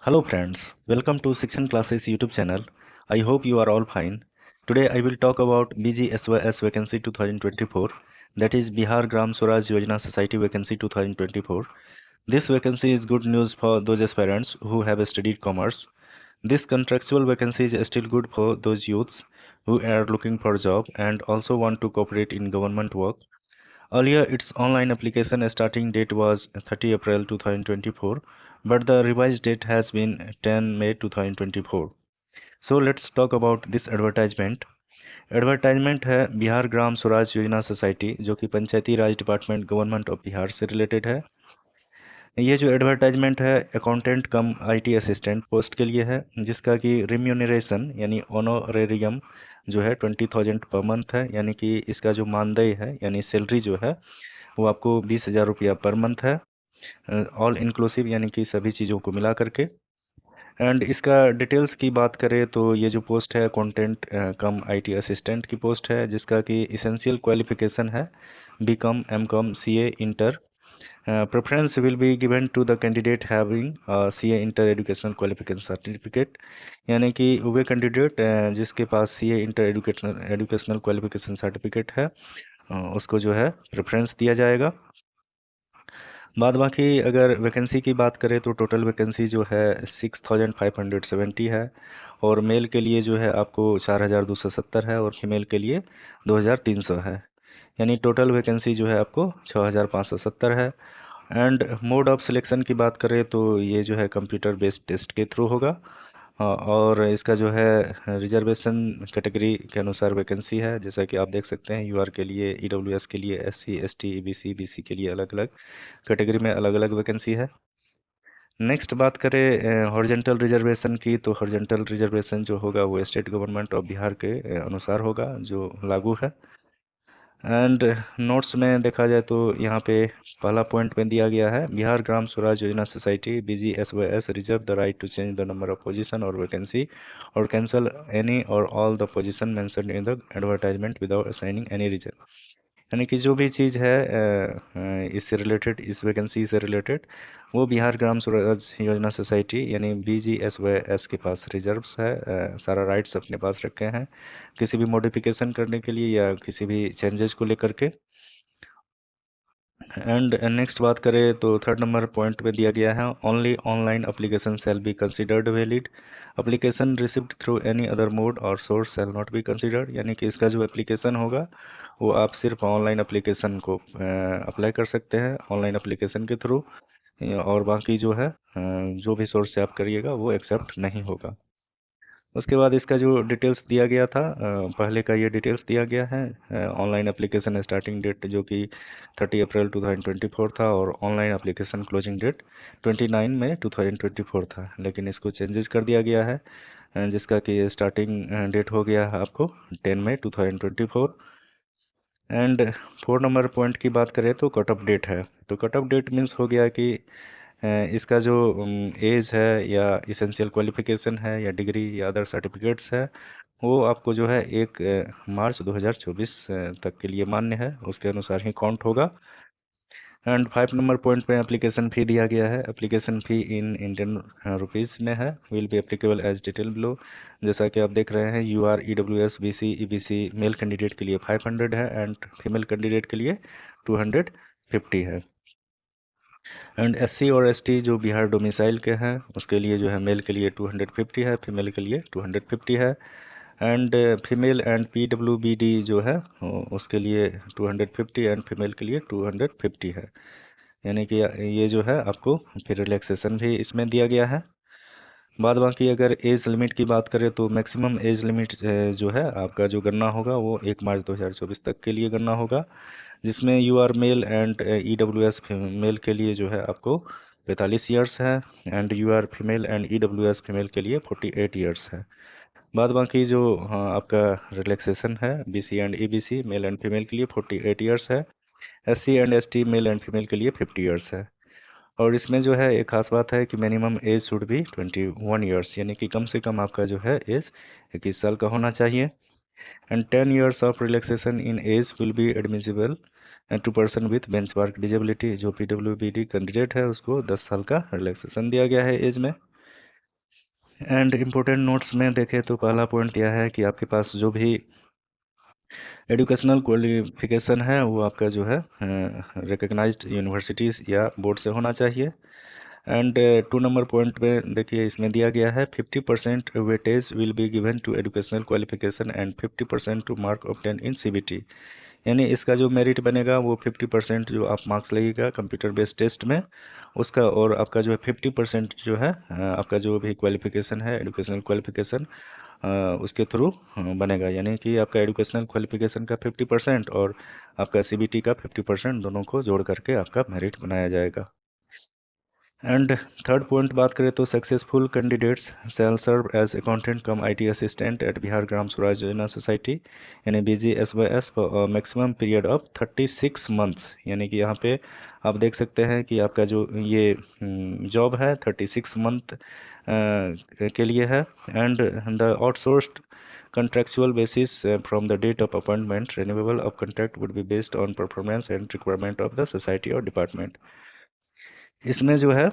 Hello friends, welcome to Section Classes YouTube channel. I hope you are all fine. Today I will talk about BGSYS vacancy 2024, that is Bihar Gram Swaraj Yojana Society vacancy 2024. This vacancy is good news for those aspirants who have studied commerce. This contractual vacancy is still good for those youths who are looking for a job and also want to cooperate in government work. Earlier, its online application starting date was 30 April 2024, but the revised date has been 10 May 2024. So let's talk about this advertisement. Advertisement है Bihar Gram Swaraj Yojana society जो कि पंचायती राज department government of Bihar से related है। ये जो advertisement है accountant cum IT assistant post के लिए है, जिसका कि रिम्यूनरेशन यानी ऑनोरेरियम जो है 20,000 पर मंथ है, यानी कि इसका जो मानदेय है यानी सैलरी जो है वो आपको 20,000 रुपया पर मंथ है, ऑल इंक्लूसिव यानी कि सभी चीज़ों को मिला करके। एंड इसका डिटेल्स की बात करें तो ये जो पोस्ट है कंटेंट कम आईटी असिस्टेंट की पोस्ट है, जिसका कि इसेंशियल क्वालिफिकेशन है BCom MCom CA inter. Preference will be given to the candidate having CA inter educational qualification certificate, यानी कि वे कैंडिडेट जिसके पास CA inter educational qualification certificate है उसको जो है प्रेफरेंस दिया जाएगा। बाद बाकी अगर वैकेंसी की बात करें तो टोटल वैकेंसी जो है 6,570 है, और मेल के लिए जो है आपको 4,270 है और फीमेल के लिए 2,300 है, यानी टोटल वैकेंसी जो है आपको 6,570 है। एंड मोड ऑफ सिलेक्शन की बात करें तो ये जो है कंप्यूटर बेस्ड टेस्ट के थ्रू होगा। और इसका जो है रिजर्वेशन कैटेगरी के अनुसार वैकेंसी है, जैसा कि आप देख सकते हैं यूआर के लिए, ईडब्ल्यूएस के लिए, एससी एसटी ईबीसी बीसी के लिए अलग अलग कैटेगरी में अलग अलग वैकेंसी है। नेक्स्ट बात करें हॉरिजेंटल रिजर्वेशन की, तो हॉरिजेंटल रिजर्वेशन जो होगा वो स्टेट गवर्नमेंट ऑफ बिहार के अनुसार होगा जो लागू है। एंड नोट्स में देखा जाए तो यहाँ पे पहला पॉइंट में दिया गया है Bihar Gram Swaraj Yojana society BGSYS reserve the right to change the number of position और वैकेंसी और कैंसल एनी और all the position mentioned in the advertisement without assigning any reason, यानी कि जो भी चीज़ है इससे रिलेटेड, इस वैकेंसी से रिलेटेड, वो बिहार ग्राम स्वराज योजना सोसाइटी यानी BGSYS के पास रिजर्व्स है, सारा राइट्स अपने पास रखे हैं किसी भी मॉडिफिकेशन करने के लिए या किसी भी चेंजेस को लेकर के। एंड नेक्स्ट बात करें तो थर्ड नंबर पॉइंट में दिया गया है only online application shall be considered valid, application received through any other mode or source shall not be considered, यानी कि इसका जो एप्लीकेशन होगा वो आप सिर्फ ऑनलाइन एप्लीकेशन को अप्लाई कर सकते हैं ऑनलाइन एप्लीकेशन के थ्रू, और बाकी जो है जो भी सोर्स से आप करिएगा वो एक्सेप्ट नहीं होगा। उसके बाद इसका जो डिटेल्स दिया गया था, पहले का ये डिटेल्स दिया गया है ऑनलाइन एप्लीकेशन स्टार्टिंग डेट जो कि 30 अप्रैल 2024 था और ऑनलाइन एप्लीकेशन क्लोजिंग डेट 29 मई 2024 था, लेकिन इसको चेंजेस कर दिया गया है जिसका कि स्टार्टिंग डेट हो गया है आपको 10 मई 2024। एंड 4 नंबर पॉइंट की बात करें तो कट ऑफ डेट है, तो कट ऑफ डेट मीन्स हो गया कि इसका जो एज है या इसेंशियल क्वालिफिकेशन है या डिग्री या अदर सर्टिफिकेट्स है वो आपको जो है 1 मार्च 2024 तक के लिए मान्य है, उसके अनुसार ही काउंट होगा। एंड 5 नंबर पॉइंट पे एप्लीकेशन फ़ी दिया गया है, application fee in Indian rupees में है, will be applicable as detail below. जैसा कि आप देख रहे हैं UR EWS BC EBC male candidate के लिए 500 है एंड फीमेल कैंडिडेट के लिए 250 है। एंड एससी और एसटी जो बिहार डोमिसाइल के हैं उसके लिए जो है मेल के लिए 250 है, फीमेल के लिए 250 है। एंड फीमेल एंड पीडब्ल्यूबीडी जो है उसके लिए 250 एंड फीमेल के लिए 250 है, यानी कि ये जो है आपको फिर रिलैक्सेशन भी इसमें दिया गया है। बाद बाकी अगर एज लिमिट की बात करें तो मैक्सिमम एज लिमिट जो है आपका जो गणना होगा वो 1 मार्च 2024 तक के लिए गणना होगा, जिसमें U R male and EWS male के लिए जो है आपको 45 ईयर्स है and U R female and EWS female के लिए 48 ईयर्स है। बाद बाकी जो आपका रिलैक्सेशन है BC and EBC male and female के लिए 48 ईयर्स है, SC and ST male and female के लिए 50 ईयर्स है। और इसमें जो है एक खास बात है कि minimum age should be 21 years, यानी कि कम से कम आपका जो है एज 21 साल का होना चाहिए। And 10 years of relaxation in age will be admissible to person with benchmark disability, जो PWBD कैंडिडेट है उसको 10 साल का रिलैक्सेशन दिया गया है एज में। एंड इम्पोर्टेंट नोट्स में देखें तो पहला पॉइंट यह है कि आपके पास जो भी एजुकेशनल क्वालिफिकेशन है वो आपका जो है रिकग्नाइज्ड यूनिवर्सिटीज़ या बोर्ड से होना चाहिए। एंड 2 नंबर पॉइंट में देखिए इसमें दिया गया है 50% weightage will be given to educational qualification and 50% to mark obtain in CBT. यानी इसका जो मेरिट बनेगा वो 50% जो आप मार्क्स लगेगा कंप्यूटर बेस्ड टेस्ट में उसका, और आपका जो है 50% जो है आपका जो भी क्वालिफिकेशन है एजुकेशनल क्वालिफिकेशन उसके थ्रू बनेगा। यानी कि आपका एजुकेशनल क्वालिफिकेशन का 50% और आपका सीबीटी का 50% दोनों को जोड़ करके आपका मेरिट बनाया जाएगा। एंड थर्ड पॉइंट बात करें तो successful candidates shall serve as accountant cum IT assistant at Bihar Gram Swaraj Yojana society यानी BGSYS for maximum period of 36 months. यानी कि यहाँ पे आप देख सकते हैं कि आपका जो ये जॉब है 36 मंथ के लिए है। And the outsourced contractual basis from the date of appointment renewable of contract would be based on performance and requirement of the society or department। इसमें जो है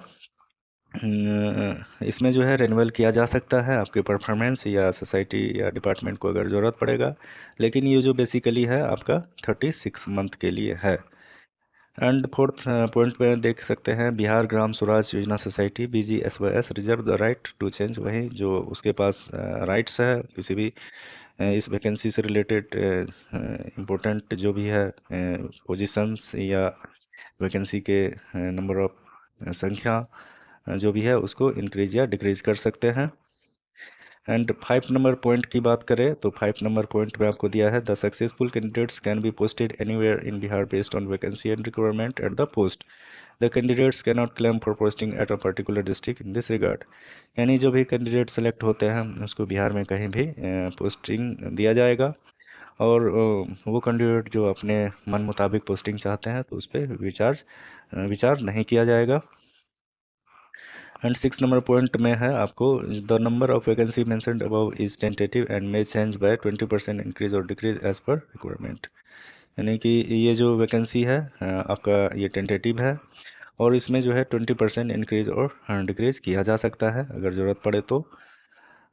इसमें जो है रिन्यूअल किया जा सकता है आपके परफॉर्मेंस या सोसाइटी या डिपार्टमेंट को अगर ज़रूरत पड़ेगा, लेकिन ये जो बेसिकली है आपका 36 मंथ के लिए है। एंड फोर्थ पॉइंट पे देख सकते हैं Bihar Gram Swaraj Yojana society BGSYS reserve the right to change, वही जो उसके पास राइट्स है किसी भी इस वैकेंसी से रिलेटेड इम्पोर्टेंट जो भी है पोजीशंस या वैकेंसी के नंबर ऑफ संख्या जो भी है उसको इंक्रीज या डिक्रीज कर सकते हैं। एंड 5 नंबर पॉइंट की बात करें तो 5 नंबर पॉइंट में आपको दिया है the successful candidates can be posted anywhere in Bihar based on vacancy and requirement at the post. The candidates can not claim for posting at a particular district in this regard. यानी जो भी candidate select होते हैं उसको बिहार में कहीं भी posting दिया जाएगा, और वो कैंडिडेट जो अपने मन मुताबिक पोस्टिंग चाहते हैं तो उस पर विचार नहीं किया जाएगा। एंड 6 नंबर पॉइंट में है आपको the number of vacancy mentioned above is tentative and may change bye 20% increase और डिक्रीज एज पर रिक्वायरमेंट। यानी कि ये जो वैकेंसी है आपका ये टेंटेटिव है, और इसमें जो है 20% इंक्रीज और डिक्रीज किया जा सकता है अगर ज़रूरत पड़े तो।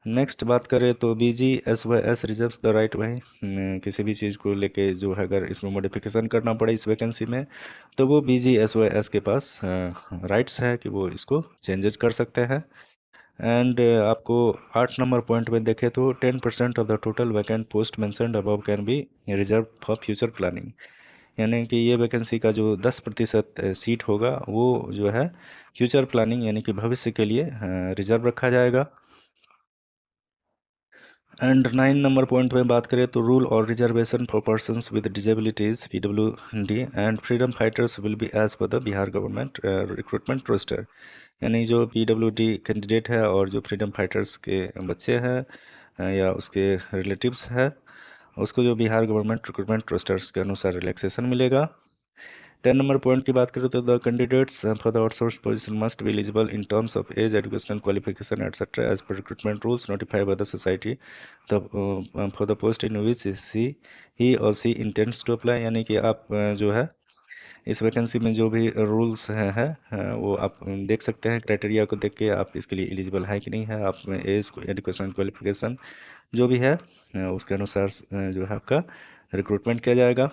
नेक्स्ट बात करें तो BGSYS रिजर्व्स द राइट, वही किसी भी चीज़ को लेके जो है अगर इसमें मॉडिफिकेशन करना पड़े इस वैकेंसी में तो वो BGSYS के पास राइट्स है कि वो इसको चेंजेस कर सकते हैं। एंड आपको 8 नंबर पॉइंट में देखें तो 10% of the total vacant post mentioned above can be reserve for future planning. यानी कि ये वैकेंसी का जो 10% सीट होगा वो जो है फ्यूचर प्लानिंग यानी कि भविष्य के लिए रिजर्व रखा जाएगा। एंड 9 नंबर पॉइंट में बात करें तो रूल और reservation for persons with disabilities PWD and freedom fighters will be as per the Bihar government recruitment roster. यानी जो PWD कैंडिडेट है और जो फ्रीडम फाइटर्स के बच्चे हैं या उसके रिलेटिव्स है उसको जो बिहार गवर्नमेंट रिक्रूटमेंट रोस्टर्स के अनुसार रिलैक्सेशन मिलेगा। 10 नंबर पॉइंट की बात करें तो the candidates for the outsource position must be eligible in terms of age educational qualification etcetera as per recruitment rules notified by the society for the post in which he or she intends to apply. यानी कि आप जो है इस vacancy में जो भी rules हैं वो आप देख सकते हैं, क्राइटेरिया को देख के आप इसके लिए एलिजिबल है कि नहीं है, आप एज एजुकेशन क्वालिफिकेशन जो भी है उसके अनुसार जो है आपका रिक्रूटमेंट किया जाएगा।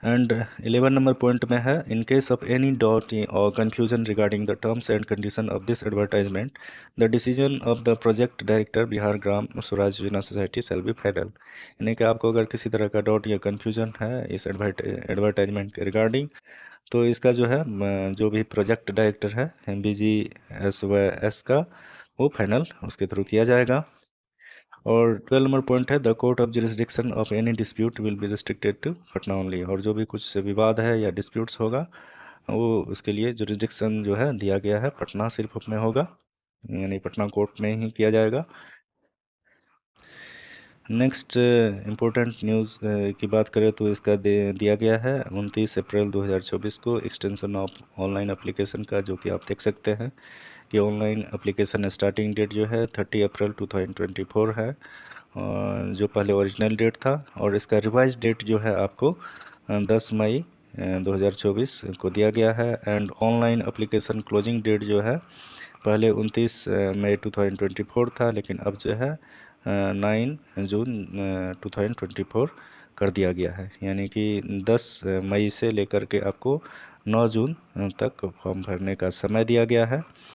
एंड 11 नंबर पॉइंट में है in case of any doubt or confusion regarding the terms and condition of this advertisement the decision of the project director Bihar Gram Swaraj Yojana society shall be final. यानी कि आपको अगर किसी तरह का डाउट या कंफ्यूजन है इस एडवर्टाइजमेंट के रिगार्डिंग तो इसका जो है जो भी प्रोजेक्ट डायरेक्टर है BGSYS का वो फाइनल उसके थ्रू किया जाएगा। और 12 नंबर पॉइंट है the court of jurisdiction of any dispute will be restricted to Patna only. और जो भी कुछ विवाद है या डिस्प्यूट्स होगा वो उसके लिए जुरिस्डिक्शन जो है दिया गया है पटना सिर्फ में होगा, यानी पटना कोर्ट में ही किया जाएगा। नेक्स्ट इम्पोर्टेंट न्यूज़ की बात करें तो इसका दिया गया है 29 अप्रैल 2024 को एक्सटेंशन ऑफ ऑनलाइन एप्लीकेशन का, जो कि आप देख सकते हैं कि ऑनलाइन एप्लीकेशन स्टार्टिंग डेट जो है 30 अप्रैल 2024 है, जो पहले ओरिजिनल डेट था, और इसका रिवाइज डेट जो है आपको 10 मई 2024 को दिया गया है। And online application closing date जो है पहले 29 मई 2024 था, लेकिन अब जो है 9 जून 2024 कर दिया गया है। यानी कि 10 मई से लेकर के आपको 9 जून तक फॉर्म भरने का समय दिया गया है।